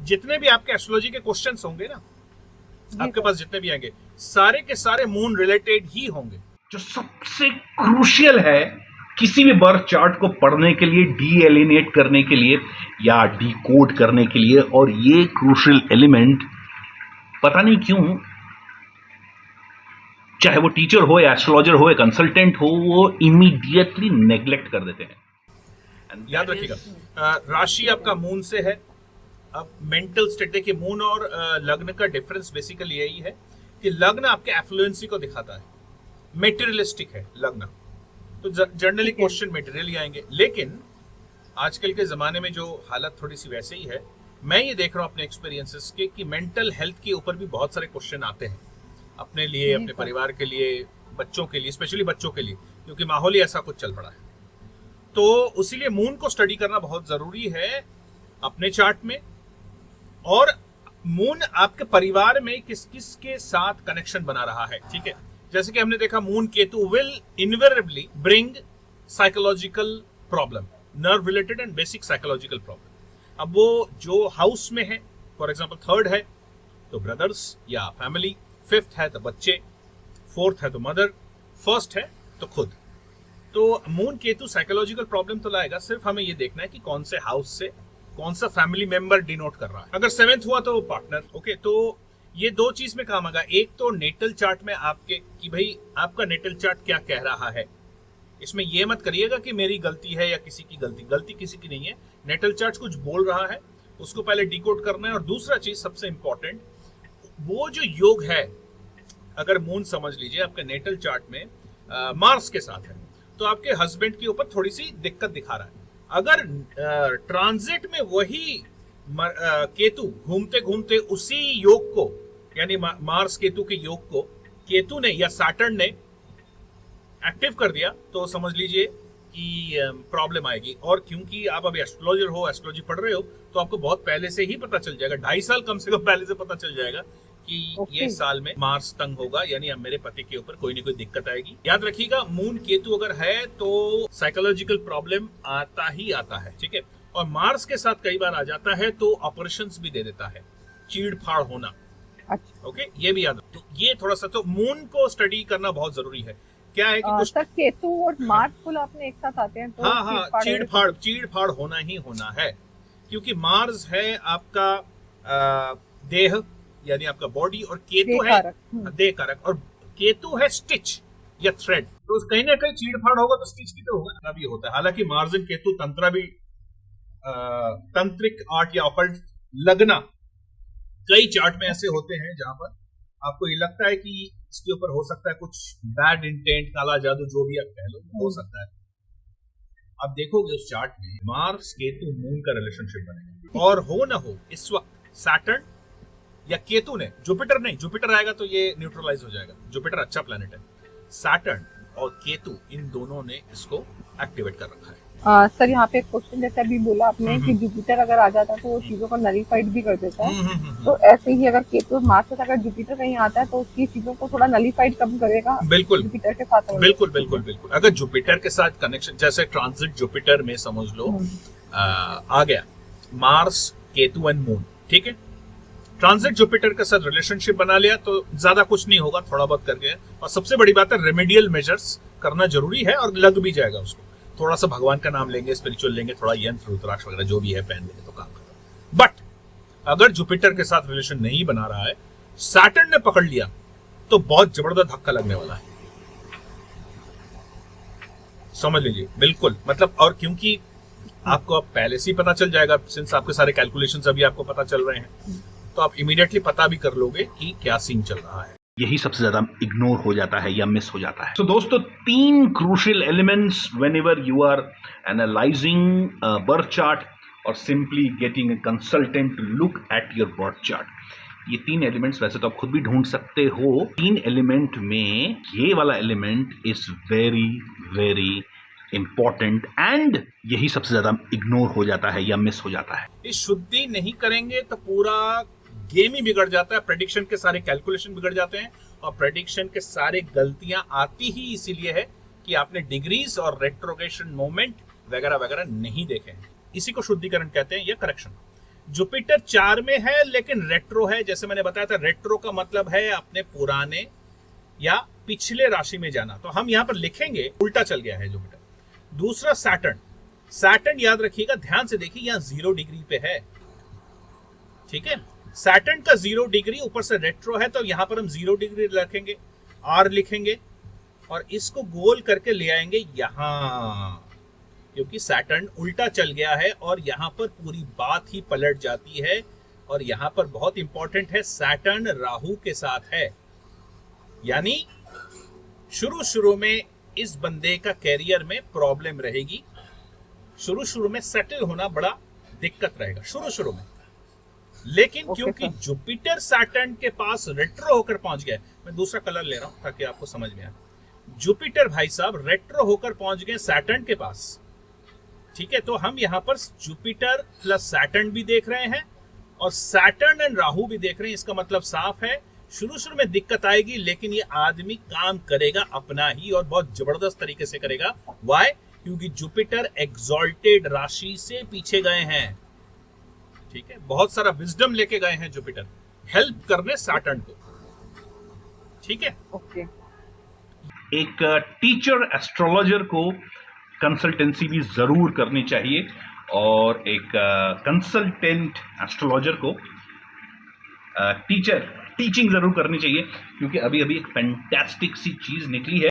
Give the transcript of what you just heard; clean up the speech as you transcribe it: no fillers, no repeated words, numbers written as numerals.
जितने भी आपके एस्ट्रोलॉजी के क्वेश्चंस होंगे ना, आपके पास जितने भी आएंगे, सारे के सारे मून रिलेटेड ही होंगे। जो सबसे क्रूशियल है किसी भी बर्थ चार्ट को पढ़ने के लिए, डीएलिनेट करने के लिए या डिकोड करने के लिए, और ये क्रूशियल एलिमेंट पता नहीं क्यों, चाहे वो टीचर हो या एस्ट्रोलॉजर हो या कंसल्टेंट हो, वो इमीडिएटली नेग्लेक्ट कर देते हैं। याद रखिएगा, राशि आपका मून से है। अब मेंटल स्टेट देखिए, मून और लग्न का डिफरेंस बेसिकली यही है कि लग्न आपके एफ्लुएंसी को दिखाता है, मेटेरियलिस्टिक है लग्न, तो जनरली क्वेश्चन मेटेरियल ही आएंगे। लेकिन आजकल के जमाने में जो हालत थोड़ी सी वैसे ही है, मैं ये देख रहा हूं अपने एक्सपीरियंसेस के कि मेंटल हेल्थ के ऊपर भी बहुत सारे क्वेश्चन आते हैं, अपने लिए, अपने परिवार के लिए, बच्चों के लिए, स्पेशली बच्चों के लिए, क्योंकि माहौल ही ऐसा कुछ चल पड़ा है। तो उसीलिए मून को स्टडी करना बहुत जरूरी है अपने चार्ट में। और मून आपके परिवार में किस किस के साथ कनेक्शन बना रहा है, ठीक है। जैसे कि हमने देखा, moon Ketu will invariably bring psychological problem, nerve related and basic psychological problem. अब वो जो हाउस में है, फॉर एग्जांपल थर्ड है तो ब्रदर्स या फैमिली, फिफ्थ है तो बच्चे, फोर्थ है तो मदर, फर्स्ट है तो खुद। तो मून केतु साइकोलॉजिकल प्रॉब्लम तो लाएगा, सिर्फ हमें ये देखना है कि कौन से हाउस से कौन सा फैमिली मेंबर डिनोट कर रहा है। अगर सेवेंथ हुआ तो पार्टनर, ओके। तो ये दो चीज में काम आएगा, एक तो नेटल चार्ट में आपके कि भाई आपका नेटल चार्ट क्या कह रहा है। इसमें ये मत करिएगा कि मेरी गलती है या किसी की गलती किसी की नहीं है। नेटल चार्ट कुछ बोल रहा है, उसको पहले डिकोड करना है। और दूसरा चीज सबसे इंपॉर्टेंट, वो जो योग है, अगर मून समझ लीजिए आपके नेटल चार्ट में मार्स के साथ है, तो आपके हस्बैंड के ऊपर थोड़ी सी दिक्कत दिखा रहा है। अगर ट्रांजिट में वही केतु घूमते घूमते उसी योग को, यानी मार्स केतु के योग को केतु ने या सैटर्न ने एक्टिव कर दिया, तो समझ लीजिए कि प्रॉब्लम आएगी। और क्योंकि आप अभी एस्ट्रोलॉजर हो, एस्ट्रोलॉजी पढ़ रहे हो, तो आपको बहुत पहले से ही पता चल जाएगा, 2.5 साल कम से कम पहले से पता चल जाएगा कि ये साल में मार्स तंग होगा, यानी अब मेरे पति के ऊपर कोई ना कोई दिक्कत आएगी। याद रखिएगा, मून केतु अगर है तो साइकोलॉजिकल प्रॉब्लम आता ही आता है, ठीक है। और मार्स के साथ कई बार आ जाता है तो ऑपरेशंस भी दे देता है, चीड़ फाड़ होना। अच्छा, ओके, ये भी याद। तो ये थोड़ा सा तो मून को स्टडी करना बहुत जरूरी है। क्या है कि कुछ केतु और मार्स फुल अपने एक साथ आते हैं तो हाँ, चीड़ फाड़ होना ही होना है, क्योंकि मार्स है आपका देह, यानी आपका बॉडी, और केतु है देह कारक, और केतु है स्टिच या थ्रेड। तो कहीं ना कहीं चीड़ फाड़ होगा तो स्टिच भी तो होगा, तभी होता है। हालांकि मार्स एंड केतु तंत्रा भी, तंत्रिक आर्ट या ऑकल्ट लगना कई चार्ट में ऐसे होते हैं जहां पर आपको ये लगता है कि इसके ऊपर हो सकता है कुछ बैड इंटेंट, काला जादू, जो भी आप कह लो, हो सकता है। आप देखोगे उस चार्ट में मार्स केतु मून का रिलेशनशिप बनेगा, और हो ना हो इस वक्त सैटर्न या केतु ने, जुपिटर नहीं, जुपिटर आएगा तो ये न्यूट्रलाइज हो जाएगा, जुपिटर अच्छा प्लैनेट है। सैटर्न और केतु, इन दोनों ने इसको एक्टिवेट कर रखा है। सर यहाँ पे एक क्वेश्चन, जैसे अभी बोला आपने कि जुपिटर अगर आ जाता है तो वो चीजों को नलीफाइड भी कर देता है, तो ऐसे ही अगर केतु मार्स से अगर जुपिटर कहीं आता है तो उसकी चीजों को थोड़ा नलीफाइड कम करेगा। बिल्कुल जुपिटर के साथ, बिल्कुल। अगर जुपिटर के साथ कनेक्शन, जैसे ट्रांजिट जुपिटर में समझ लो आ गया मार्स केतु एंड मून, ठीक है। ट्रांजिट जुपिटर के साथ रिलेशनशिप बना लिया तो ज्यादा कुछ नहीं होगा, थोड़ा बहुत करके। और सबसे बड़ी बात है, रेमेडियल मेजर्स करना जरूरी है, और लग भी जाएगा उसको। थोड़ा सा भगवान का नाम लेंगे, स्पिरिचुअल लेंगे, थोड़ा यंत्र रुद्राक्ष वगैरह जो भी है पहन लेंगे तो काम खत्म। बट अगर जुपिटर के साथ रिलेशन नहीं बना रहा है, सैटर्न ने पकड़ लिया, तो बहुत जबरदस्त धक्का लगने वाला है, समझ लीजिए। बिल्कुल, मतलब, और क्योंकि आपको अब पहले से ही पता चल जाएगा, सिंस आपके सारे कैलकुलेशंस अभी आपको पता चल रहे हैं, तो आप इमीडिएटली पता भी कर लोगे कि क्या सीन चल रहा है। यही सबसे ज्यादा इग्नोर हो जाता है या मिस हो जाता है। तो दोस्तों, 3 crucial elements whenever you are analyzing birth chart और simply getting a consultant to look at your birth chart. ये 3 एलिमेंट्स वैसे तो आप खुद भी ढूंढ सकते हो। 3 एलिमेंट में ये वाला element is very very important, and यही सबसे ज्यादा इग्नोर हो जाता है या मिस हो जाता है। इस शुद्धि नहीं करेंगे तो पूरा गेम ही बिगड़ जाता है, प्रेडिक्शन के सारे कैलकुलेशन बिगड़ जाते हैं, और प्रेडिक्शन के सारे गलतियां आती ही इसीलिए है कि आपने डिग्रीज और रेट्रोग्रेशन मोमेंट वगैरह वगैरह नहीं देखे हैं। इसी को शुद्धिकरण कहते हैं या करेक्शन। जुपिटर 4 में है लेकिन रेट्रो है। जैसे मैंने बताया था, रेट्रो का मतलब है अपने पुराने या पिछले राशि में जाना। तो हम यहां पर लिखेंगे उल्टा चल गया है जुपिटर। दूसरा सैटर्न, सैटर्न याद रखिएगा, ध्यान से देखिए, यहां 0 डिग्री पे है। ठीक है, सैटर्न का 0 डिग्री, ऊपर से रेट्रो है, तो यहां पर हम 0 डिग्री रखेंगे, आर लिखेंगे और इसको गोल करके ले आएंगे यहां, क्योंकि सैटर्न उल्टा चल गया है और यहां पर पूरी बात ही पलट जाती है। और यहां पर बहुत इंपॉर्टेंट है, सैटर्न राहु के साथ है, यानी शुरू में इस बंदे का कैरियर में प्रॉब्लम रहेगी। शुरू में सेटल होना बड़ा दिक्कत रहेगा शुरू में। लेकिन क्योंकि जुपिटर सैटर्न के पास रेट्रो होकर पहुंच गया, मैं दूसरा कलर ले रहा हूं ताकि आपको समझ में आए। जुपिटर भाई साहब रेट्रो होकर पहुंच गए सैटर्न के पास। ठीक है, तो हम यहां पर जुपिटर प्लस सैटर्न भी देख रहे हैं और सैटर्न एंड राहु भी देख रहे हैं। इसका मतलब साफ है, शुरू में दिक्कत आएगी, लेकिन ये आदमी काम करेगा अपना ही और बहुत जबरदस्त तरीके से करेगा। वाई? क्योंकि जुपिटर एग्जॉल्टेड राशि से पीछे गए हैं। ठीक है, बहुत सारा विजडम लेके गए हैं जुपिटर, हेल्प करने सैटर्न को। ठीक है, ओके। एक टीचर एस्ट्रोलॉजर को कंसल्टेंसी भी जरूर करनी चाहिए और एक कंसल्टेंट एस्ट्रोलॉजर को टीचिंग जरूर करनी चाहिए, क्योंकि अभी एक फैंटास्टिक सी चीज निकली है।